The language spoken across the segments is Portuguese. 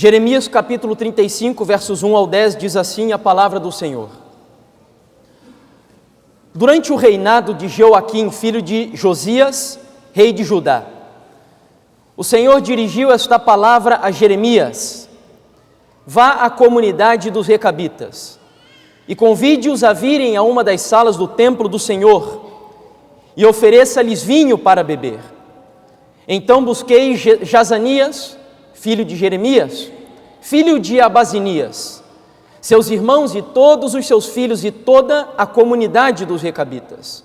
Jeremias capítulo 35, versos 1 ao 10, diz assim a palavra do Senhor. Durante o reinado de Joaquim, filho de Josias, rei de Judá, o Senhor dirigiu esta palavra a Jeremias: vá à comunidade dos recabitas e convide-os a virem a uma das salas do templo do Senhor e ofereça-lhes vinho para beber. Então busquei Jazanias, filho de Jeremias, filho de Abazinias, seus irmãos e todos os seus filhos e toda a comunidade dos recabitas.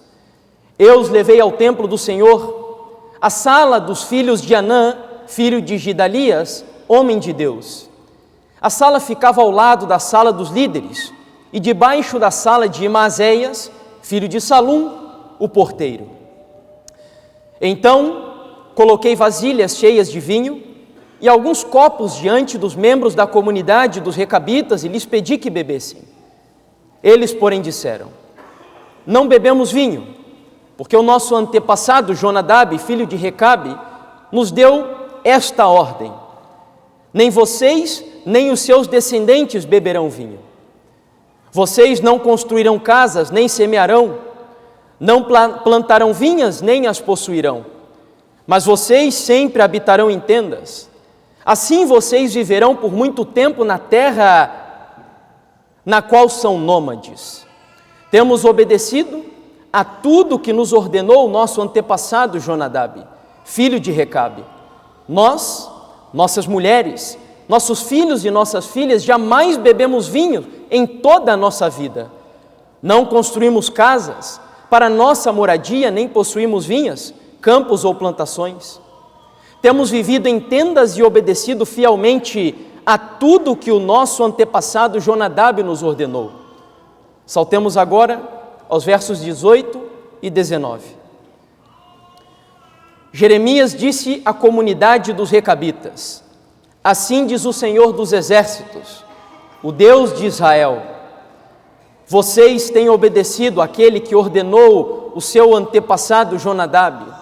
Eu os levei ao templo do Senhor, à sala dos filhos de Anã, filho de Gidalias, homem de Deus. A sala ficava ao lado da sala dos líderes e debaixo da sala de Maazéias, filho de Salum, o porteiro. Então coloquei vasilhas cheias de vinho e alguns copos diante dos membros da comunidade dos recabitas e lhes pedi que bebessem. Eles, porém, disseram: não bebemos vinho, porque o nosso antepassado Jonadab, filho de Recabe, nos deu esta ordem: nem vocês, nem os seus descendentes beberão vinho. Vocês não construirão casas, nem semearão, não plantarão vinhas, nem as possuirão, mas vocês sempre habitarão em tendas. Assim vocês viverão por muito tempo na terra na qual são nômades. Temos obedecido a tudo que nos ordenou o nosso antepassado Jonadab, filho de Recabe. Nós, nossas mulheres, nossos filhos e nossas filhas jamais bebemos vinho em toda a nossa vida. Não construímos casas para nossa moradia, nem possuímos vinhas, campos ou plantações. Temos vivido em tendas e obedecido fielmente a tudo que o nosso antepassado Jonadab nos ordenou. Saltemos agora aos versos 18 e 19. Jeremias disse à comunidade dos recabitas: assim diz o Senhor dos exércitos, o Deus de Israel: vocês têm obedecido àquele que ordenou o seu antepassado Jonadab,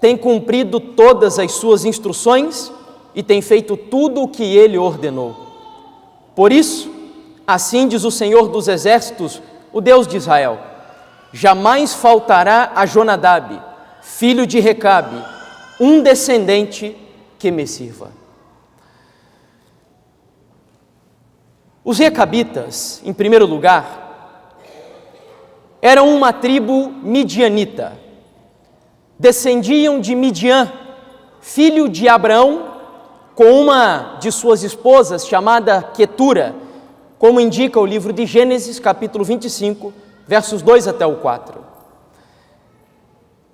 têm cumprido todas as suas instruções e têm feito tudo o que ele ordenou. Por isso, assim diz o Senhor dos exércitos, o Deus de Israel: jamais faltará a Jonadab, filho de Recabe, um descendente que me sirva. Os recabitas, em primeiro lugar, eram uma tribo midianita. Descendiam de Midian, filho de Abraão, com uma de suas esposas chamada Quetura, como indica o livro de Gênesis, capítulo 25, versos 2 até o 4.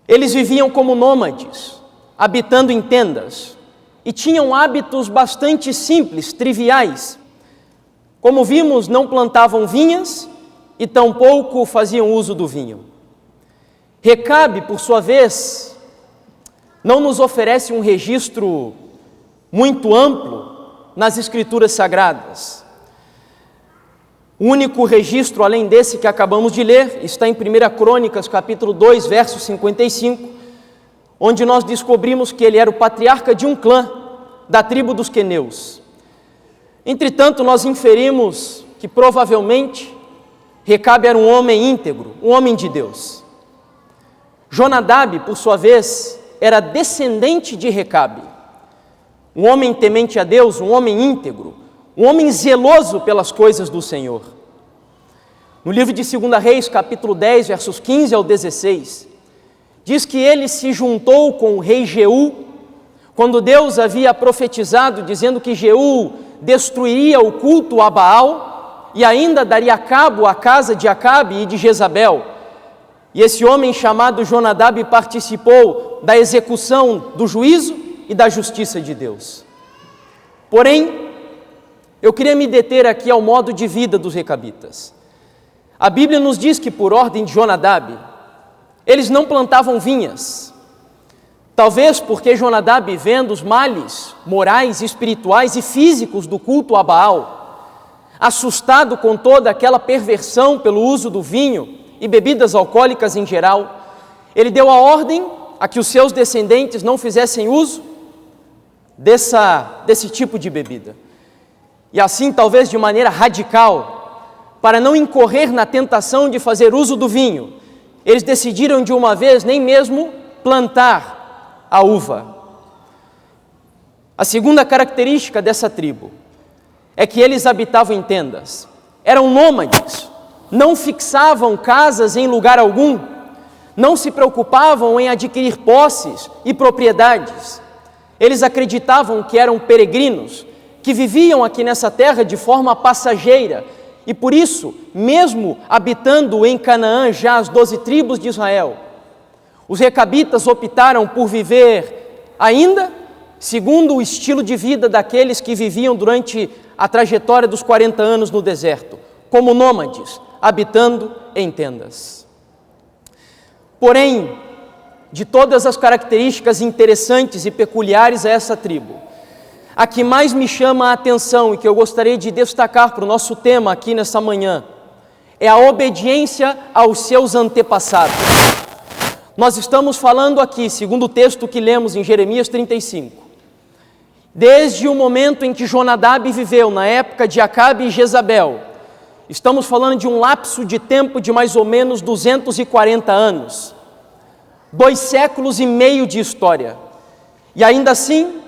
Eles viviam como nômades, habitando em tendas, e tinham hábitos bastante simples, triviais. Como vimos, não plantavam vinhas e tampouco faziam uso do vinho. Recabe, por sua vez, não nos oferece um registro muito amplo nas Escrituras Sagradas. O único registro, além desse que acabamos de ler, está em 1 Crônicas, capítulo 2, verso 55, onde nós descobrimos que ele era o patriarca de um clã da tribo dos queneus. Entretanto, nós inferimos que provavelmente Recabe era um homem íntegro, um homem de Deus. Jonadab, por sua vez, era descendente de Recabe, um homem temente a Deus, um homem íntegro, um homem zeloso pelas coisas do Senhor. No livro de 2 Reis, capítulo 10, versos 15 ao 16, diz que ele se juntou com o rei Jeú, quando Deus havia profetizado, dizendo que Jeú destruiria o culto a Baal e ainda daria cabo à casa de Acabe e de Jezabel. E esse homem chamado Jonadab participou da execução do juízo e da justiça de Deus. Porém, eu queria me deter aqui ao modo de vida dos recabitas. A Bíblia nos diz que, por ordem de Jonadab, eles não plantavam vinhas. Talvez porque Jonadab, vendo os males morais, espirituais e físicos do culto a Baal, assustado com toda aquela perversão pelo uso do vinho e bebidas alcoólicas em geral, ele deu a ordem a que os seus descendentes não fizessem uso desse tipo de bebida. E assim, talvez de maneira radical, para não incorrer na tentação de fazer uso do vinho, eles decidiram de uma vez nem mesmo plantar a uva. A segunda característica dessa tribo é que eles habitavam em tendas, eram nômades, não fixavam casas em lugar algum, não se preocupavam em adquirir posses e propriedades. Eles acreditavam que eram peregrinos, que viviam aqui nessa terra de forma passageira, e por isso, mesmo habitando em Canaã já as 12 tribos de Israel, os recabitas optaram por viver ainda segundo o estilo de vida daqueles que viviam durante a trajetória dos 40 anos no deserto, como nômades, habitando em tendas. Porém, de todas as características interessantes e peculiares a essa tribo, a que mais me chama a atenção e que eu gostaria de destacar para o nosso tema aqui nessa manhã, é a obediência aos seus antepassados. Nós estamos falando aqui, segundo o texto que lemos em Jeremias 35, desde o momento em que Jonadab viveu, na época de Acabe e Jezabel, estamos falando de um lapso de tempo de mais ou menos 240 anos, 2 séculos e meio de história. E ainda assim,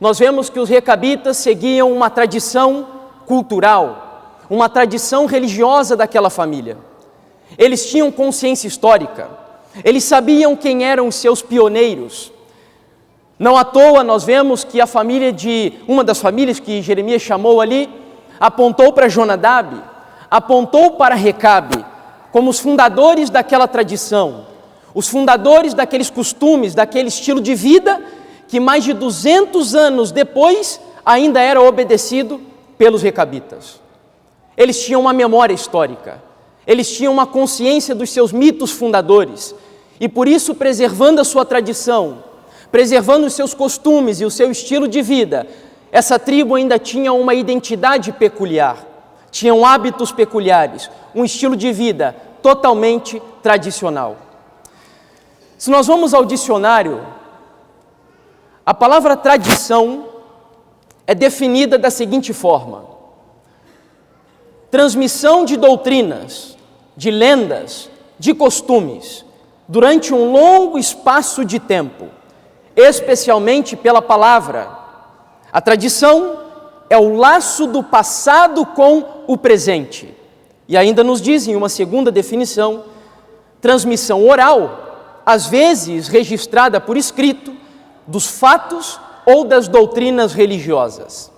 nós vemos que os recabitas seguiam uma tradição cultural, uma tradição religiosa daquela família. Eles tinham consciência histórica, eles sabiam quem eram os seus pioneiros. Não à toa nós vemos que uma das famílias que Jeremias chamou ali, apontou para Jonadab, apontou para Recabe, como os fundadores daquela tradição, os fundadores daqueles costumes, daquele estilo de vida, que mais de 200 anos depois ainda era obedecido pelos recabitas. Eles tinham uma memória histórica, eles tinham uma consciência dos seus mitos fundadores, e por isso, preservando a sua tradição, preservando os seus costumes e o seu estilo de vida, essa tribo ainda tinha uma identidade peculiar, tinham hábitos peculiares, um estilo de vida totalmente tradicional. Se nós vamos ao dicionário, a palavra tradição é definida da seguinte forma: transmissão de doutrinas, de lendas, de costumes, durante um longo espaço de tempo, especialmente pela palavra. A tradição é o laço do passado com o presente. E ainda nos dizem uma segunda definição: transmissão oral, às vezes registrada por escrito, dos fatos ou das doutrinas religiosas.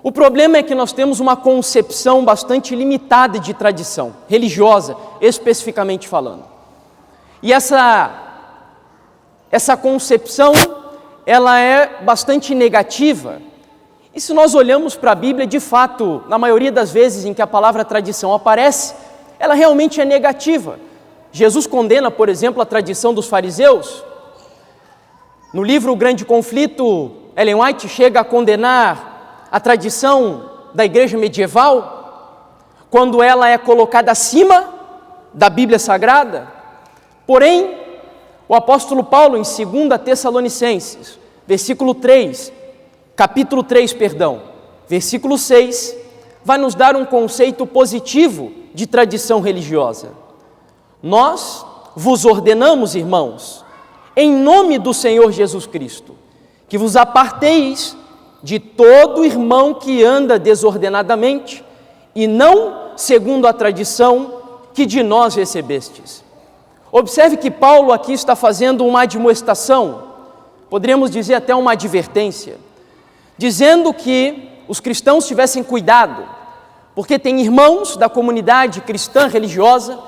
O problema é que nós temos uma concepção bastante limitada de tradição religiosa, especificamente falando. E essa concepção, ela é bastante negativa. E se nós olhamos para a Bíblia, de fato, na maioria das vezes em que a palavra tradição aparece, ela realmente é negativa. Jesus condena, por exemplo, a tradição dos fariseus. No livro O Grande Conflito, Ellen White chega a condenar a tradição da igreja medieval, quando ela é colocada acima da Bíblia Sagrada. Porém, o apóstolo Paulo, em 2 Tessalonicenses, capítulo 3, versículo 6, vai nos dar um conceito positivo de tradição religiosa. Nós vos ordenamos, irmãos, em nome do Senhor Jesus Cristo, que vos aparteis de todo irmão que anda desordenadamente e não segundo a tradição que de nós recebestes. Observe que Paulo aqui está fazendo uma admoestação, poderíamos dizer até uma advertência, dizendo que os cristãos tivessem cuidado, porque tem irmãos da comunidade cristã religiosa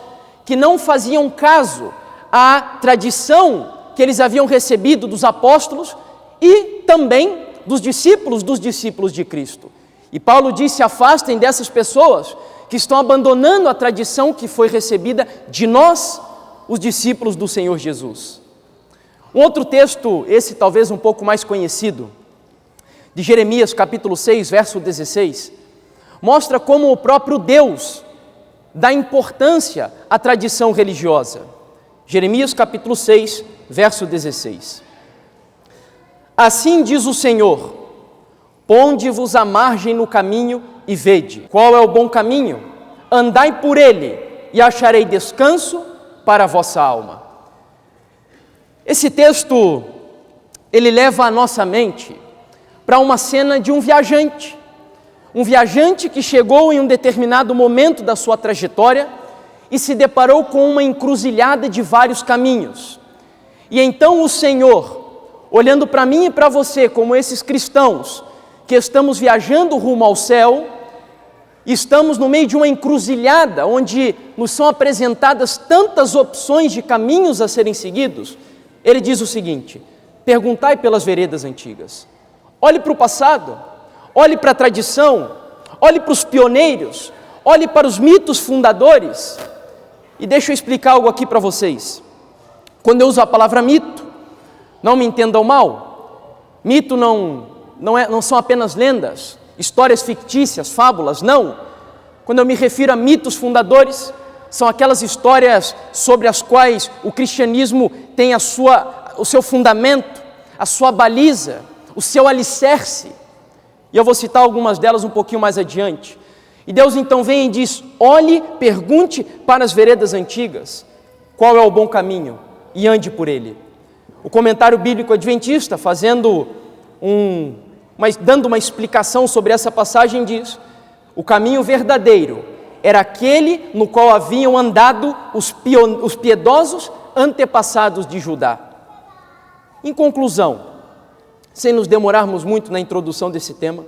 que não faziam caso à tradição que eles haviam recebido dos apóstolos e também dos discípulos de Cristo. E Paulo diz: se afastem dessas pessoas que estão abandonando a tradição que foi recebida de nós, os discípulos do Senhor Jesus. Um outro texto, esse talvez um pouco mais conhecido, de Jeremias capítulo 6, verso 16, mostra como o próprio Deus dá importância à tradição religiosa. Jeremias capítulo 6, verso 16. Assim diz o Senhor: ponde-vos à margem no caminho e vede qual é o bom caminho, andai por ele e acharei descanso para a vossa alma. Esse texto, ele leva a nossa mente para uma cena de um viajante que chegou em um determinado momento da sua trajetória e se deparou com uma encruzilhada de vários caminhos. E então o Senhor, olhando para mim e para você, como esses cristãos que estamos viajando rumo ao céu, estamos no meio de uma encruzilhada onde nos são apresentadas tantas opções de caminhos a serem seguidos, ele diz o seguinte: perguntai pelas veredas antigas. Olhe para o passado, olhe para a tradição, olhe para os pioneiros, olhe para os mitos fundadores. E deixa eu explicar algo aqui para vocês. Quando eu uso a palavra mito, não me entendam mal, mito não são apenas lendas, histórias fictícias, fábulas, não. Quando eu me refiro a mitos fundadores, são aquelas histórias sobre as quais o cristianismo tem o seu fundamento, a sua baliza, o seu alicerce. E eu vou citar algumas delas um pouquinho mais adiante. E Deus então vem e diz: olhe, pergunte para as veredas antigas, qual é o bom caminho, e ande por ele. O comentário bíblico adventista, dando uma explicação sobre essa passagem, diz: o caminho verdadeiro era aquele no qual haviam andado os piedosos antepassados de Judá. Em conclusão, sem nos demorarmos muito na introdução desse tema,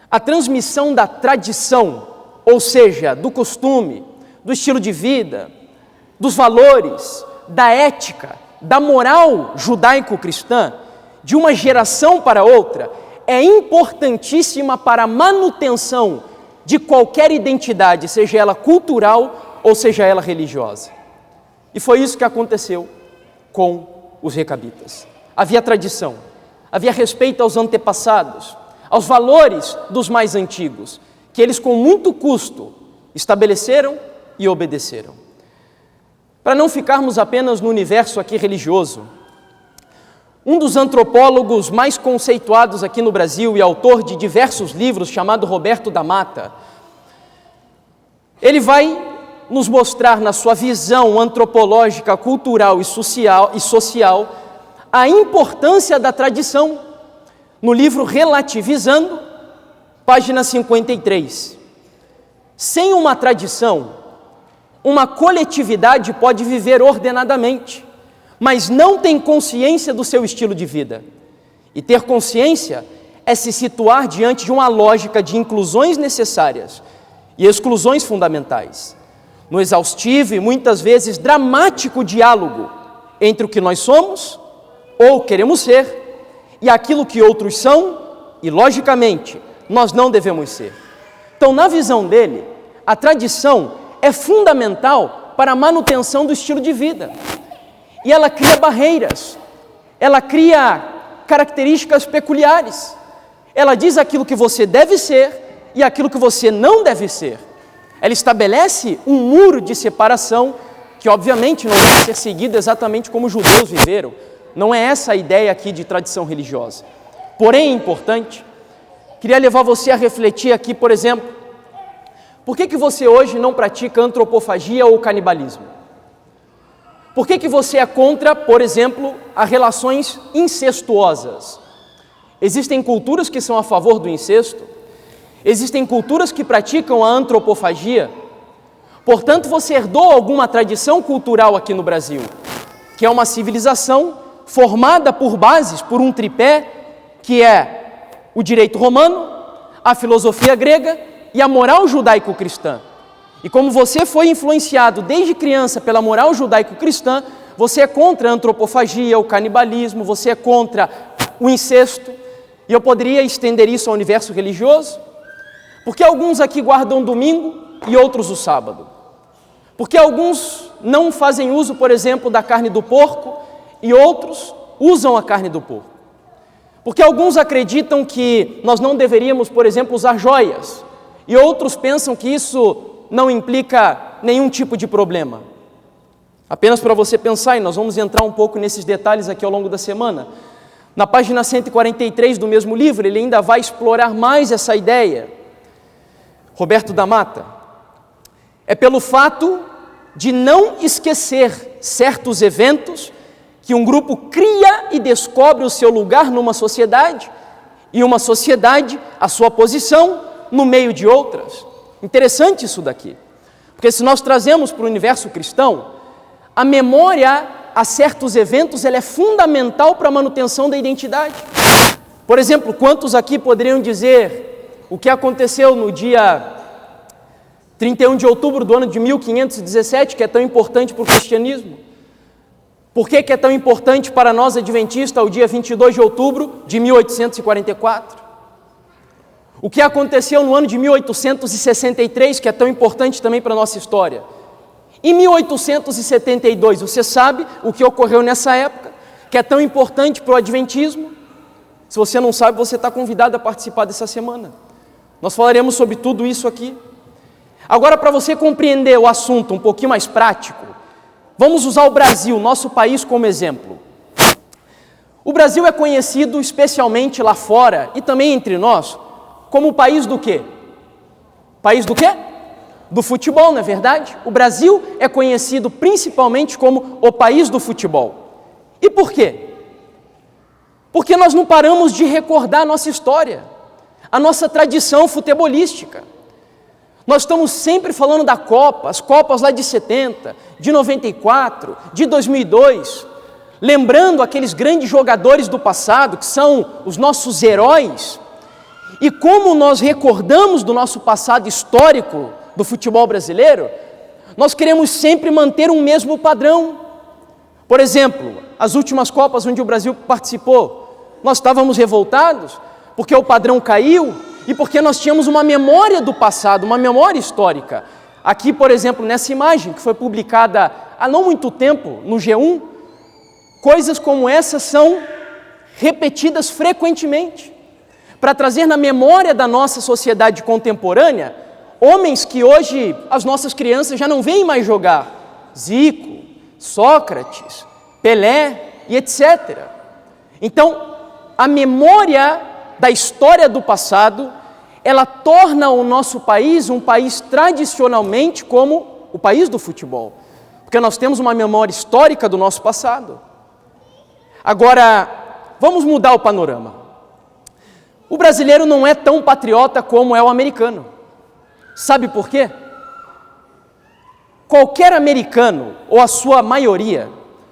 a transmissão da tradição, ou seja, do costume, do estilo de vida, dos valores, da ética, da moral judaico-cristã, de uma geração para outra, é importantíssima para a manutenção de qualquer identidade, seja ela cultural ou seja ela religiosa. E foi isso que aconteceu com os recabitas. Havia tradição, havia respeito aos antepassados, aos valores dos mais antigos, que eles com muito custo estabeleceram e obedeceram. Para não ficarmos apenas no universo aqui religioso, um dos antropólogos mais conceituados aqui no Brasil e autor de diversos livros, chamado Roberto da Mata, ele vai nos mostrar na sua visão antropológica, cultural e social a importância da tradição. No livro Relativizando, página 53. Sem uma tradição, uma coletividade pode viver ordenadamente, mas não tem consciência do seu estilo de vida. E ter consciência é se situar diante de uma lógica de inclusões necessárias e exclusões fundamentais, no exaustivo e muitas vezes dramático diálogo entre o que nós somos ou queremos ser e aquilo que outros são e, logicamente, nós não devemos ser. Então, na visão dele, a tradição é fundamental para a manutenção do estilo de vida. E ela cria barreiras, ela cria características peculiares. Ela diz aquilo que você deve ser e aquilo que você não deve ser. Ela estabelece um muro de separação que, obviamente, não deve ser seguido exatamente como os judeus viveram. Não é essa a ideia aqui de tradição religiosa. Porém, é importante, queria levar você a refletir aqui, por exemplo, por que você hoje não pratica antropofagia ou canibalismo? Por que você é contra, por exemplo, as relações incestuosas? Existem culturas que são a favor do incesto, existem culturas que praticam a antropofagia. Portanto, você herdou alguma tradição cultural aqui no Brasil, que é uma civilização formada por bases, por um tripé, que é o direito romano, a filosofia grega e a moral judaico-cristã. E como você foi influenciado desde criança pela moral judaico-cristã, você é contra a antropofagia, o canibalismo, você é contra o incesto. E eu poderia estender isso ao universo religioso. Porque alguns aqui guardam domingo e outros o sábado. Porque alguns não fazem uso, por exemplo, da carne do porco e outros usam a carne do porco. Porque alguns acreditam que nós não deveríamos, por exemplo, usar joias, e outros pensam que isso não implica nenhum tipo de problema. Apenas para você pensar, e nós vamos entrar um pouco nesses detalhes aqui ao longo da semana, Na página 143 do mesmo livro, ele ainda vai explorar mais essa ideia. Roberto da Mata. É pelo fato de não esquecer certos eventos que um grupo cria e descobre o seu lugar numa sociedade, e uma sociedade a sua posição no meio de outras. Interessante isso daqui, porque se nós trazemos para o universo cristão, a memória a certos eventos ela é fundamental para a manutenção da identidade. Por exemplo, quantos aqui poderiam dizer o que aconteceu no dia 31 de outubro do ano de 1517, que é tão importante para o cristianismo? Por que é tão importante para nós adventistas o dia 22 de outubro de 1844? O que aconteceu no ano de 1863, que é tão importante também para a nossa história? Em 1872, você sabe o que ocorreu nessa época, que é tão importante para o adventismo? Se você não sabe, você está convidado a participar dessa semana. Nós falaremos sobre tudo isso aqui. Agora, para você compreender o assunto um pouquinho mais prático, vamos usar o Brasil, nosso país, como exemplo. O Brasil é conhecido especialmente lá fora e também entre nós como o país do quê? País do quê? Do futebol, não é verdade? O Brasil é conhecido principalmente como o país do futebol. E por quê? Porque nós não paramos de recordar a nossa história, a nossa tradição futebolística. Nós estamos sempre falando da Copa, as Copas lá de 70, de 94, de 2002, lembrando aqueles grandes jogadores do passado, que são os nossos heróis, e como nós recordamos do nosso passado histórico do futebol brasileiro, nós queremos sempre manter um mesmo padrão. Por exemplo, as últimas Copas onde o Brasil participou, nós estávamos revoltados porque o padrão caiu e porque nós tínhamos uma memória do passado, uma memória histórica. Aqui, por exemplo, nessa imagem que foi publicada há não muito tempo no G1, coisas como essa são repetidas frequentemente para trazer na memória da nossa sociedade contemporânea homens que hoje as nossas crianças já não veem mais jogar. Zico, Sócrates, Pelé e etc. Então, a memória da história do passado, ela torna o nosso país um país tradicionalmente como o país do futebol. Porque nós temos uma memória histórica do nosso passado. Agora, vamos mudar o panorama. O brasileiro não é tão patriota como é o americano. Sabe por quê? Qualquer americano, ou a sua maioria,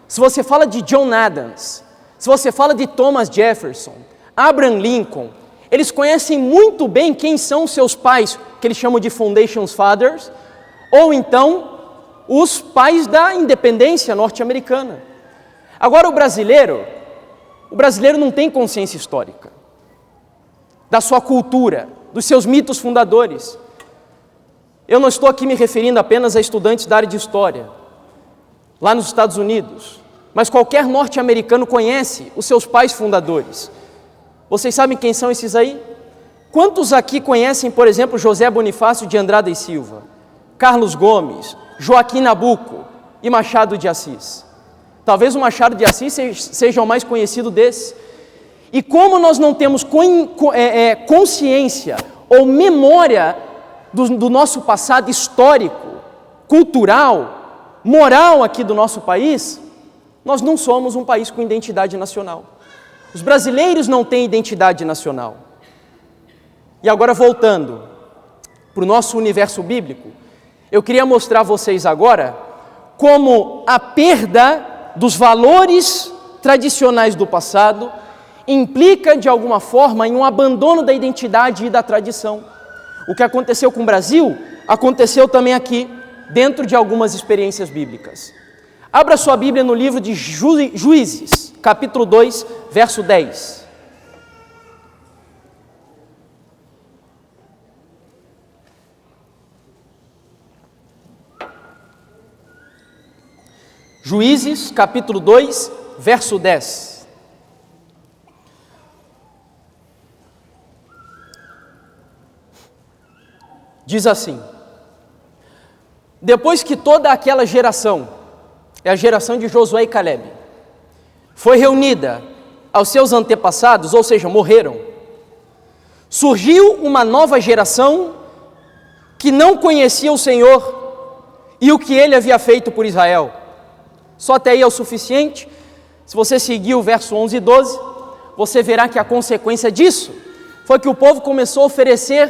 se você fala de John Adams, se você fala de Thomas Jefferson, Abraham Lincoln, eles conhecem muito bem quem são seus pais, que eles chamam de Foundation Fathers, ou então os pais da independência norte-americana. Agora o brasileiro não tem consciência histórica da sua cultura, dos seus mitos fundadores. Eu não estou aqui me referindo apenas a estudantes da área de história, lá nos Estados Unidos, mas qualquer norte-americano conhece os seus pais fundadores. Vocês sabem quem são esses aí? Quantos aqui conhecem, por exemplo, José Bonifácio de Andrada e Silva, Carlos Gomes, Joaquim Nabuco e Machado de Assis? Talvez o Machado de Assis seja o mais conhecido desses. E como nós não temos consciência ou memória do nosso passado histórico, cultural, moral aqui do nosso país, nós não somos um país com identidade nacional. Os brasileiros não têm identidade nacional. E agora, voltando para o nosso universo bíblico, eu queria mostrar a vocês agora como a perda dos valores tradicionais do passado implica, de alguma forma, em um abandono da identidade e da tradição. O que aconteceu com o Brasil, aconteceu também aqui, dentro de algumas experiências bíblicas. Abra sua Bíblia no livro de Juízes, capítulo 2, verso 10. Juízes, capítulo 2, verso 10. Diz assim: depois que toda aquela geração, é a geração de Josué e Calebe, foi reunida aos seus antepassados, ou seja, morreram, surgiu uma nova geração que não conhecia o Senhor e o que Ele havia feito por Israel. Só até aí é o suficiente. Se você seguir o verso 11 e 12, você verá que a consequência disso foi que o povo começou a oferecer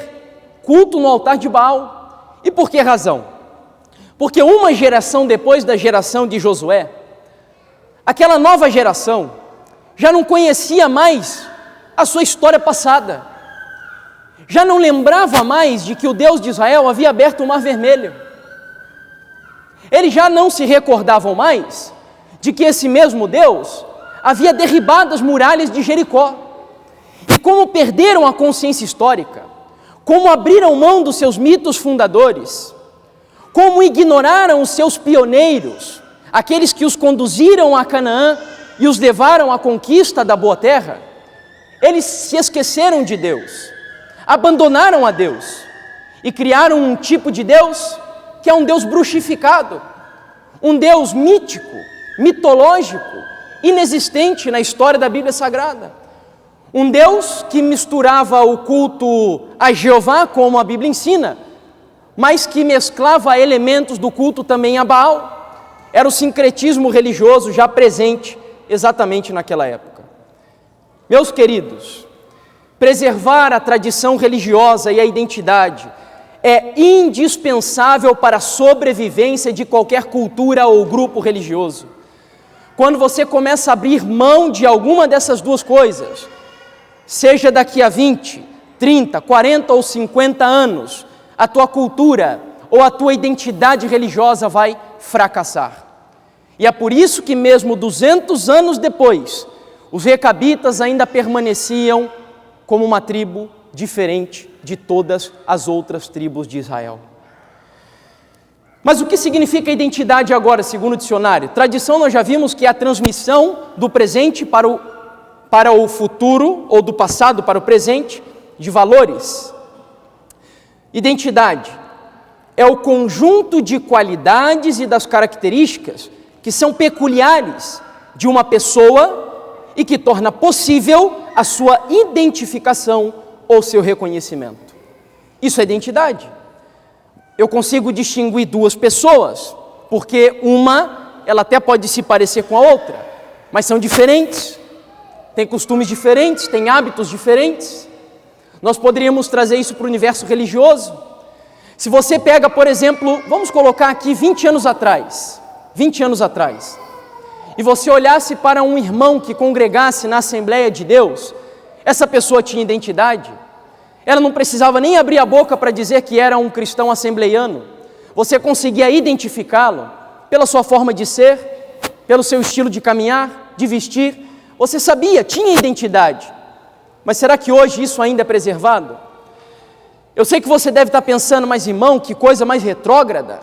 culto no altar de Baal. E por que razão? Porque uma geração depois da geração de Josué, aquela nova geração já não conhecia mais a sua história passada, já não lembrava mais de que o Deus de Israel havia aberto o Mar Vermelho. Eles já não se recordavam mais de que esse mesmo Deus havia derribado as muralhas de Jericó. E como perderam a consciência histórica, como abriram mão dos seus mitos fundadores, como ignoraram os seus pioneiros, aqueles que os conduziram a Canaã e os levaram à conquista da boa terra, eles se esqueceram de Deus, abandonaram a Deus e criaram um tipo de Deus que é um Deus bruxificado, um Deus mítico, mitológico, inexistente na história da Bíblia Sagrada. Um Deus que misturava o culto a Jeová, como a Bíblia ensina, mas que mesclava elementos do culto também a Baal. Era o sincretismo religioso já presente exatamente naquela época. Meus queridos, preservar a tradição religiosa e a identidade é indispensável para a sobrevivência de qualquer cultura ou grupo religioso. Quando você começa a abrir mão de alguma dessas duas coisas, seja daqui a 20, 30, 40 ou 50 anos, a tua cultura ou a tua identidade religiosa vai fracassar. E é por isso que mesmo 200 anos depois, os recabitas ainda permaneciam como uma tribo diferente de todas as outras tribos de Israel. Mas o que significa identidade agora, segundo o dicionário? Tradição, nós já vimos que é a transmissão do presente para o futuro, ou do passado para o presente, de valores. Identidade é o conjunto de qualidades e das características que são peculiares de uma pessoa e que torna possível a sua identificação ou seu reconhecimento. Isso é identidade. Eu consigo distinguir duas pessoas, porque uma, ela até pode se parecer com a outra, mas são diferentes, têm costumes diferentes, têm hábitos diferentes. Nós poderíamos trazer isso para o universo religioso. Se você pega, por exemplo, vamos colocar aqui 20 anos atrás, e você olhasse para um irmão que congregasse na Assembleia de Deus, essa pessoa tinha identidade. Ela não precisava nem abrir a boca para dizer que era um cristão assembleiano. Você conseguia identificá-lo pela sua forma de ser, pelo seu estilo de caminhar, de vestir. Você sabia, tinha identidade. Mas será que hoje isso ainda é preservado? Eu sei que você deve estar pensando, mas irmão, que coisa mais retrógrada.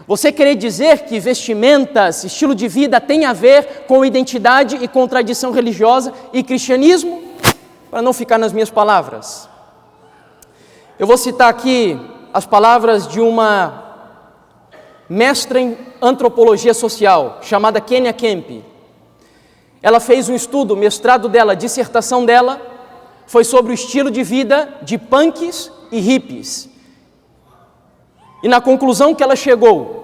Você querer dizer que vestimentas, estilo de vida tem a ver com identidade e com tradição religiosa e cristianismo? Para não ficar nas minhas palavras. Eu vou citar aqui as palavras de uma mestra em antropologia social, chamada Kenya Kempe. Ela fez um estudo, o mestrado dela, a dissertação dela, foi sobre o estilo de vida de punks e hippies. E na conclusão que ela chegou,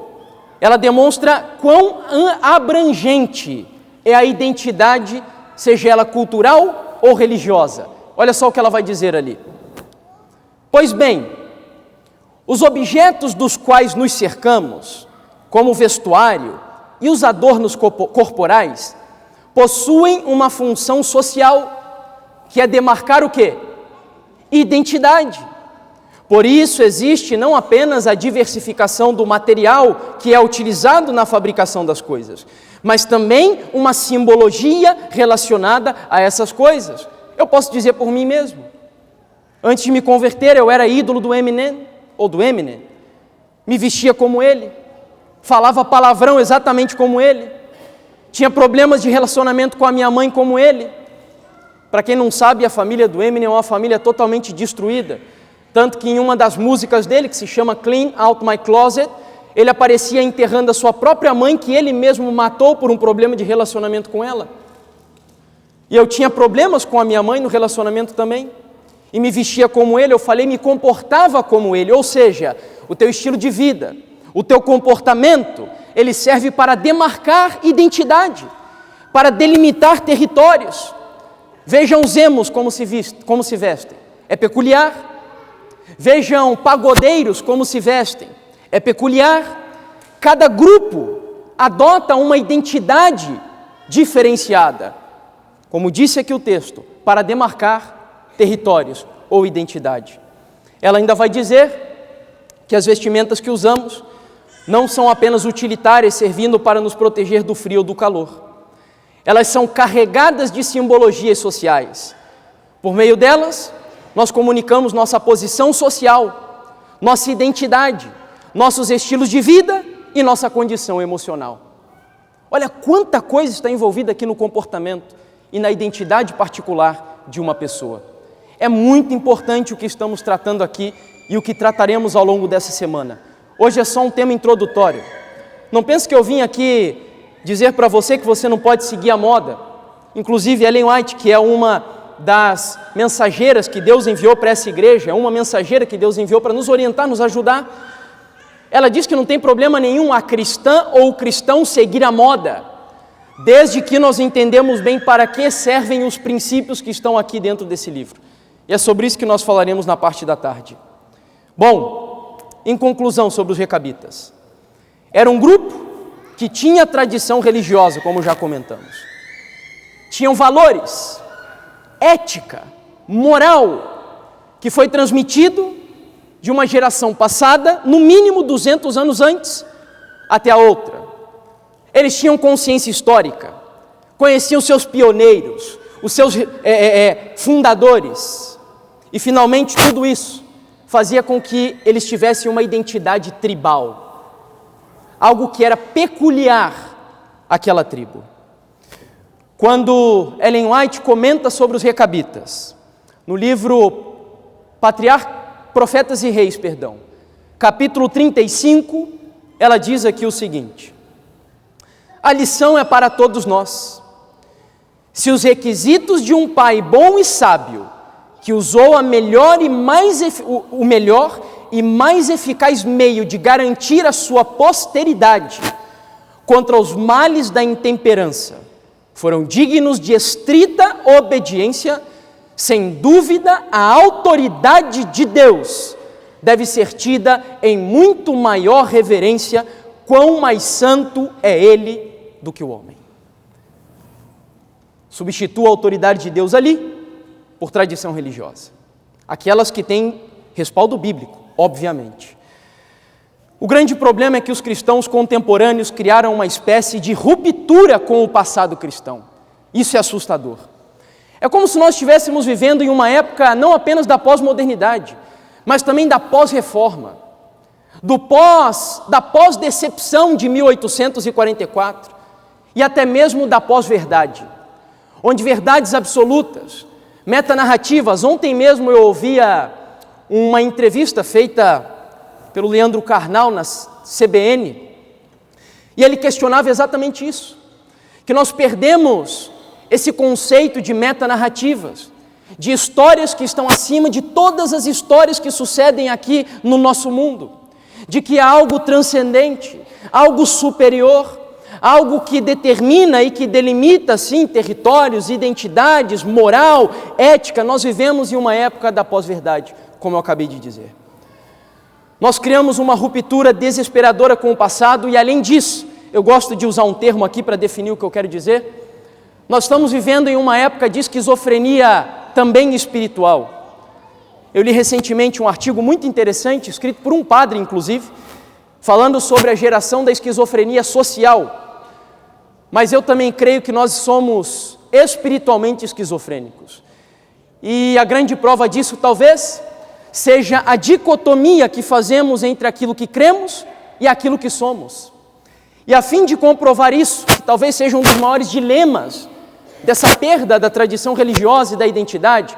ela demonstra quão abrangente é a identidade, seja ela cultural ou religiosa. Olha só o que ela vai dizer ali. Pois bem, os objetos dos quais nos cercamos, como o vestuário e os adornos corporais, possuem uma função social, que é demarcar o quê? Identidade. Por isso existe não apenas a diversificação do material que é utilizado na fabricação das coisas, mas também uma simbologia relacionada a essas coisas. Eu posso dizer por mim mesmo. Antes de me converter, eu era ídolo do Eminem, me vestia como ele, falava palavrão exatamente como ele, tinha problemas de relacionamento com a minha mãe como ele. Para quem não sabe, a família do Eminem é uma família totalmente destruída, tanto que em uma das músicas dele, que se chama Clean Out My Closet, ele aparecia enterrando a sua própria mãe, que ele mesmo matou por um problema de relacionamento com ela. E eu tinha problemas com a minha mãe no relacionamento também. E me vestia como ele, eu falei, me comportava como ele. Ou seja, o teu estilo de vida, o teu comportamento, ele serve para demarcar identidade, para delimitar territórios. Vejam os emos como se vestem, é peculiar. Vejam pagodeiros como se vestem, é peculiar. Cada grupo adota uma identidade diferenciada, como disse aqui o texto, para demarcar territórios ou identidade. Ela ainda vai dizer que as vestimentas que usamos não são apenas utilitárias, servindo para nos proteger do frio ou do calor. Elas são carregadas de simbologias sociais. Por meio delas, nós comunicamos nossa posição social, nossa identidade, nossos estilos de vida e nossa condição emocional. Olha quanta coisa está envolvida aqui no comportamento e na identidade particular de uma pessoa. É muito importante o que estamos tratando aqui e o que trataremos ao longo dessa semana. Hoje é só um tema introdutório. Não pense que eu vim aqui dizer para você que você não pode seguir a moda. Inclusive Ellen White, que é uma das mensageiras que Deus enviou para essa igreja, é uma mensageira que Deus enviou para nos orientar, nos ajudar. Ela diz que não tem problema nenhum a cristã ou o cristão seguir a moda, desde que nós entendemos bem para que servem os princípios que estão aqui dentro desse livro. E é sobre isso que nós falaremos na parte da tarde. Bom, em conclusão sobre os recabitas. Era um grupo que tinha tradição religiosa, como já comentamos. Tinham valores, ética, moral, que foi transmitido de uma geração passada, no mínimo 200 anos antes, até a outra. Eles tinham consciência histórica, conheciam seus pioneiros, os seus fundadores, e finalmente tudo isso fazia com que eles tivessem uma identidade tribal, algo que era peculiar àquela tribo. Quando Ellen White comenta sobre os recabitas, no livro Profetas e Reis, capítulo 35, ela diz aqui o seguinte: a lição é para todos nós. Se os requisitos de um pai bom e sábio, que usou o melhor e mais eficaz meio de garantir a sua posteridade contra os males da intemperança, foram dignos de estrita obediência, sem dúvida a autoridade de Deus deve ser tida em muito maior reverência, quão mais santo é Ele do que o homem. Substitua a autoridade de Deus ali por tradição religiosa, aquelas que têm respaldo bíblico, obviamente. O grande problema é que os cristãos contemporâneos criaram uma espécie de ruptura com o passado cristão. Isso é assustador. É como se nós estivéssemos vivendo em uma época não apenas da pós-modernidade, mas também da pós-reforma, da pós-decepção de 1844 e até mesmo da pós-verdade, onde verdades absolutas, metanarrativas. Ontem mesmo eu ouvia uma entrevista feita pelo Leandro Carnal na CBN, e ele questionava exatamente isso, que nós perdemos esse conceito de metanarrativas, de histórias que estão acima de todas as histórias que sucedem aqui no nosso mundo, de que há algo transcendente, algo superior, algo que determina e que delimita, sim, territórios, identidades, moral, ética. Nós vivemos em uma época da pós-verdade, como eu acabei de dizer. Nós criamos uma ruptura desesperadora com o passado e, além disso, eu gosto de usar um termo aqui para definir o que eu quero dizer, nós estamos vivendo em uma época de esquizofrenia também espiritual. Eu li recentemente um artigo muito interessante, escrito por um padre, inclusive, falando sobre a geração da esquizofrenia social. Mas eu também creio que nós somos espiritualmente esquizofrênicos. E a grande prova disso, talvez, seja a dicotomia que fazemos entre aquilo que cremos e aquilo que somos. E a fim de comprovar isso, que talvez seja um dos maiores dilemas dessa perda da tradição religiosa e da identidade,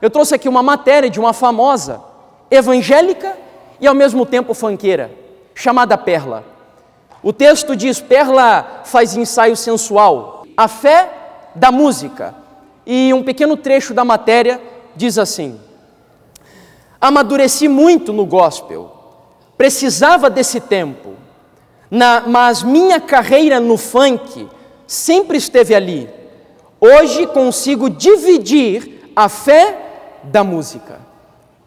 eu trouxe aqui uma matéria de uma famosa evangélica e ao mesmo tempo funkeira, chamada Perla. O texto diz: Perla faz ensaio sensual, a fé da música, e um pequeno trecho da matéria diz assim: amadureci muito no gospel, precisava desse tempo, mas minha carreira no funk sempre esteve ali. Hoje consigo dividir a fé da música.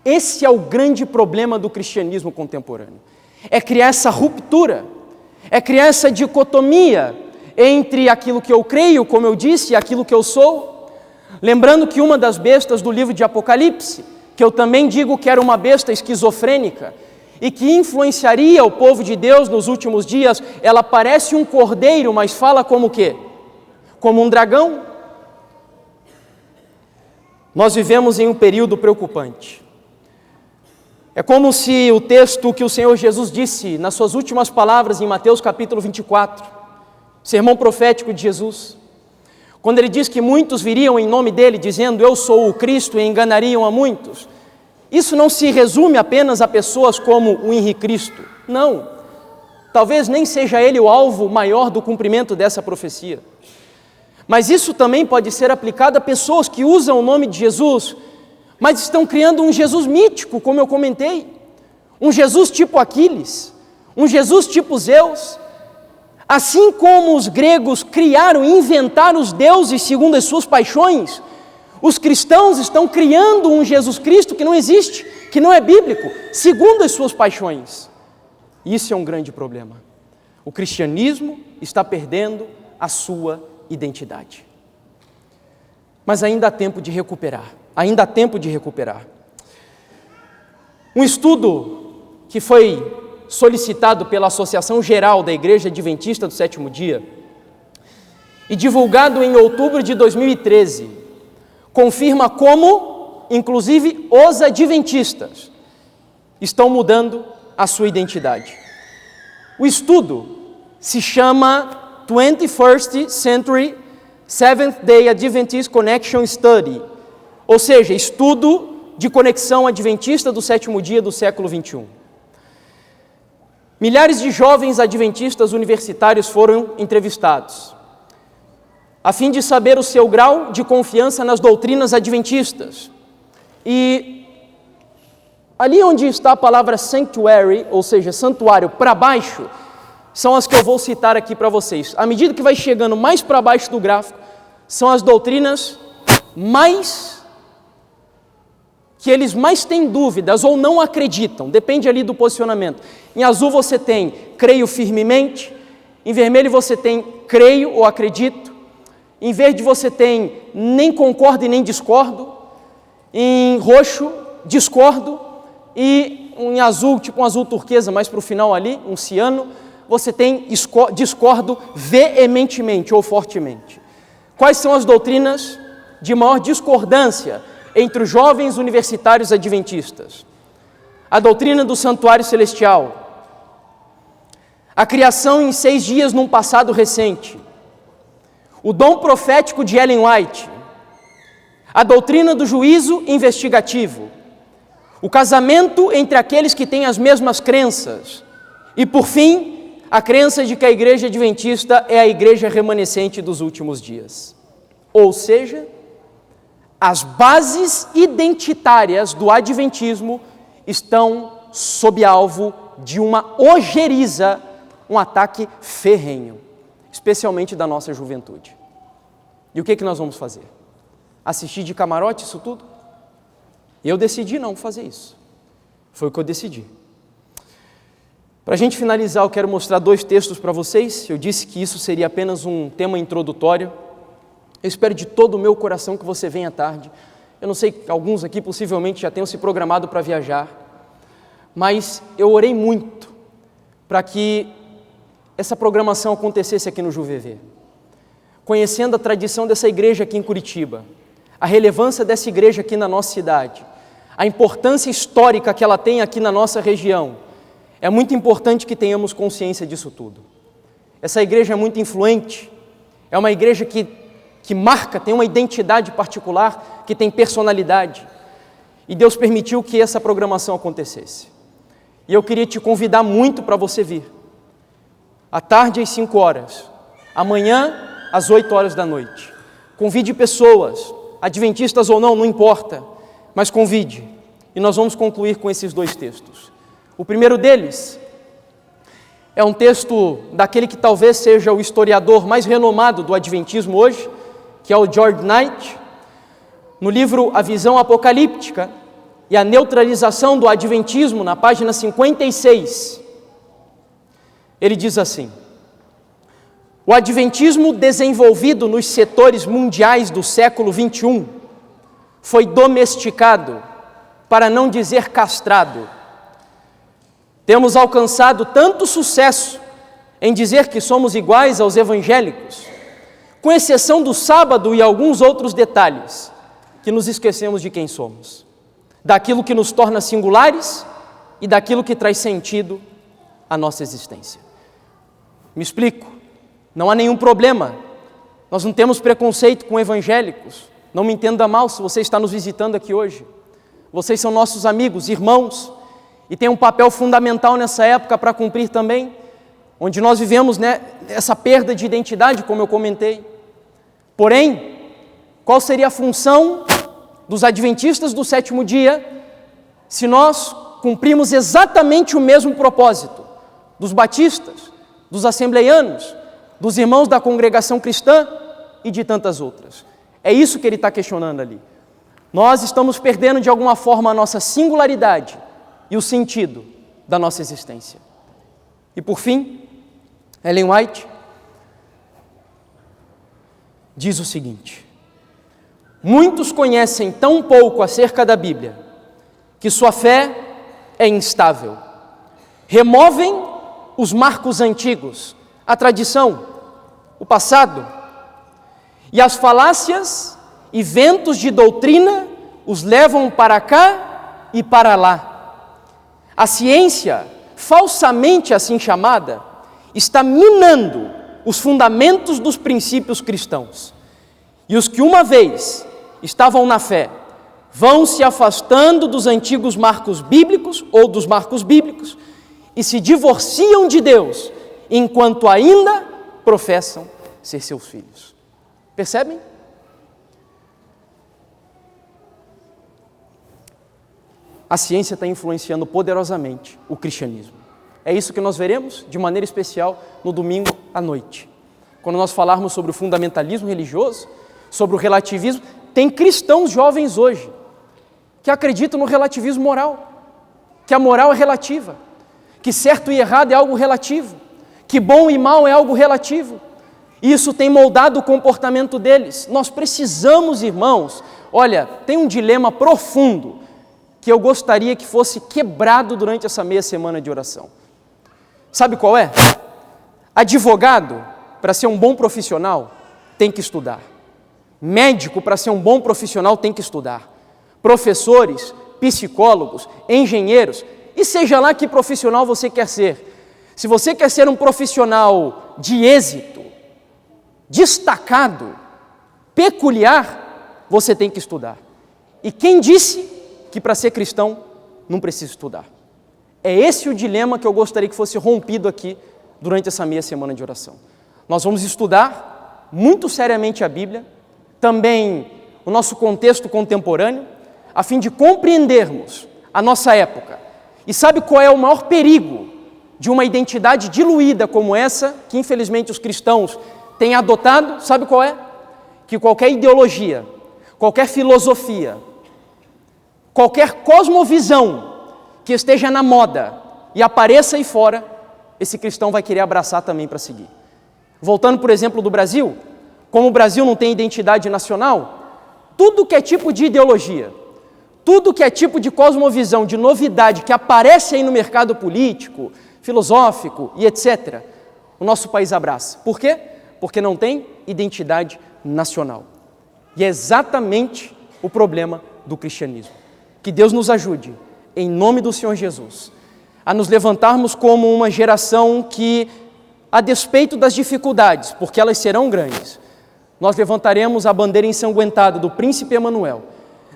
Esse é o grande problema do cristianismo contemporâneo. É criar essa ruptura, é criar essa dicotomia entre aquilo que eu creio, como eu disse, e aquilo que eu sou. Lembrando que uma das bestas do livro de Apocalipse, que eu também digo que era uma besta esquizofrênica, e que influenciaria o povo de Deus nos últimos dias, ela parece um cordeiro, mas fala como o quê? Como um dragão. Nós vivemos em um período preocupante. É como se o texto que o Senhor Jesus disse nas suas últimas palavras em Mateus capítulo 24, sermão profético de Jesus, quando ele diz que muitos viriam em nome dele dizendo eu sou o Cristo e enganariam a muitos. Isso não se resume apenas a pessoas como o Henrique Cristo. Não. Talvez nem seja ele o alvo maior do cumprimento dessa profecia. Mas isso também pode ser aplicado a pessoas que usam o nome de Jesus, mas estão criando um Jesus mítico, como eu comentei. Um Jesus tipo Aquiles, um Jesus tipo Zeus. Assim como os gregos criaram e inventaram os deuses segundo as suas paixões, os cristãos estão criando um Jesus Cristo que não existe, que não é bíblico, segundo as suas paixões. Isso é um grande problema. O cristianismo está perdendo a sua identidade. Mas ainda há tempo de recuperar, ainda há tempo de recuperar. Um estudo que foi solicitado pela Associação Geral da Igreja Adventista do Sétimo Dia e divulgado em outubro de 2013, confirma como, inclusive, os adventistas estão mudando a sua identidade. O estudo se chama 21st Century Seventh-day Adventist Connection Study, ou seja, estudo de conexão adventista do sétimo dia do século 21. Milhares de jovens adventistas universitários foram entrevistados, a fim de saber o seu grau de confiança nas doutrinas adventistas. E ali onde está a palavra sanctuary, ou seja, santuário, para baixo, são as que eu vou citar aqui para vocês. À medida que vai chegando mais para baixo do gráfico, são as doutrinas que eles mais têm dúvidas ou não acreditam, depende ali do posicionamento. Em azul você tem creio firmemente, em vermelho você tem creio ou acredito, em verde você tem nem concordo e nem discordo, em roxo discordo, e em azul, tipo um azul turquesa, mais para o final ali, um ciano, você tem discordo veementemente ou fortemente. Quais são as doutrinas de maior discordância entre os jovens universitários adventistas? A doutrina do santuário celestial, a criação em 6 dias num passado recente, o dom profético de Ellen White, a doutrina do juízo investigativo, o casamento entre aqueles que têm as mesmas crenças e, por fim, a crença de que a igreja adventista é a igreja remanescente dos últimos dias. Ou seja, as bases identitárias do adventismo estão sob alvo de uma ojeriza, um ataque ferrenho, especialmente da nossa juventude. E o que nós vamos fazer? Assistir de camarote isso tudo? Eu decidi não fazer isso. Foi o que eu decidi. Para a gente finalizar, eu quero mostrar 2 textos para vocês. Eu disse que isso seria apenas um tema introdutório. Eu espero de todo o meu coração que você venha à tarde. Eu não sei, alguns aqui possivelmente já tenham se programado para viajar, mas eu orei muito para que essa programação acontecesse aqui no JuVV. Conhecendo a tradição dessa igreja aqui em Curitiba, a relevância dessa igreja aqui na nossa cidade, a importância histórica que ela tem aqui na nossa região, é muito importante que tenhamos consciência disso tudo. Essa igreja é muito influente, é uma igreja que marca, tem uma identidade particular, que tem personalidade. E Deus permitiu que essa programação acontecesse. E eu queria te convidar muito para você vir. À tarde às 5 horas, amanhã às 8 horas da noite. Convide pessoas, adventistas ou não, não importa, mas convide. E nós vamos concluir com esses 2 textos. O primeiro deles é um texto daquele que talvez seja o historiador mais renomado do adventismo hoje, que é o George Knight, no livro A Visão Apocalíptica e a Neutralização do Adventismo, na página 56. Ele diz assim: o adventismo desenvolvido nos setores mundiais do século XXI foi domesticado, para não dizer castrado. Temos alcançado tanto sucesso em dizer que somos iguais aos evangélicos, com exceção do sábado e alguns outros detalhes, que nos esquecemos de quem somos, daquilo que nos torna singulares e daquilo que traz sentido à nossa existência. Me explico, não há nenhum problema, nós não temos preconceito com evangélicos, não me entenda mal se você está nos visitando aqui hoje, vocês são nossos amigos, irmãos, e tem um papel fundamental nessa época para cumprir também, onde nós vivemos, essa perda de identidade, como eu comentei. Porém, qual seria a função dos adventistas do 7º dia se nós cumprimos exatamente o mesmo propósito dos batistas, dos assembleianos, dos irmãos da congregação cristã e de tantas outras? É isso que ele está questionando ali. Nós estamos perdendo de alguma forma a nossa singularidade e o sentido da nossa existência. E por fim, Ellen White diz o seguinte: muitos conhecem tão pouco acerca da Bíblia que sua fé é instável. Removem os marcos antigos, a tradição, o passado, e as falácias e ventos de doutrina os levam para cá e para lá. A ciência, falsamente assim chamada, está minando os fundamentos dos princípios cristãos. E os que uma vez estavam na fé vão se afastando dos antigos marcos bíblicos ou dos marcos bíblicos e se divorciam de Deus, enquanto ainda professam ser seus filhos. Percebem? A ciência está influenciando poderosamente o cristianismo. É isso que nós veremos de maneira especial no domingo à noite. Quando nós falarmos sobre o fundamentalismo religioso, sobre o relativismo, tem cristãos jovens hoje que acreditam no relativismo moral, que a moral é relativa, que certo e errado é algo relativo, que bom e mal é algo relativo. Isso tem moldado o comportamento deles. Nós precisamos, irmãos, olha, tem um dilema profundo que eu gostaria que fosse quebrado durante essa meia semana de oração. Sabe qual é? Advogado, para ser um bom profissional, tem que estudar. Médico, para ser um bom profissional, tem que estudar. Professores, psicólogos, engenheiros, e seja lá que profissional você quer ser. Se você quer ser um profissional de êxito, destacado, peculiar, você tem que estudar. E quem disse que para ser cristão não precisa estudar? É esse o dilema que eu gostaria que fosse rompido aqui durante essa meia semana de oração. Nós vamos estudar muito seriamente a Bíblia, também o nosso contexto contemporâneo, a fim de compreendermos a nossa época. E sabe qual é o maior perigo de uma identidade diluída como essa, que infelizmente os cristãos têm adotado? Sabe qual é? Que qualquer ideologia, qualquer filosofia, qualquer cosmovisão que esteja na moda e apareça aí fora, esse cristão vai querer abraçar também para seguir. Voltando, por exemplo, do Brasil, como o Brasil não tem identidade nacional, tudo que é tipo de ideologia, tudo que é tipo de cosmovisão, de novidade que aparece aí no mercado político, filosófico e etc., o nosso país abraça. Por quê? Porque não tem identidade nacional. E é exatamente o problema do cristianismo. Que Deus nos ajude, em nome do Senhor Jesus, a nos levantarmos como uma geração que, a despeito das dificuldades, porque elas serão grandes, nós levantaremos a bandeira ensanguentada do príncipe Emanuel,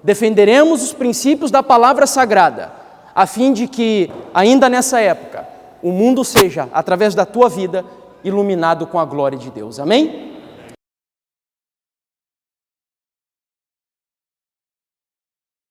defenderemos os princípios da palavra sagrada, a fim de que, ainda nessa época, o mundo seja, através da tua vida, iluminado com a glória de Deus. Amém?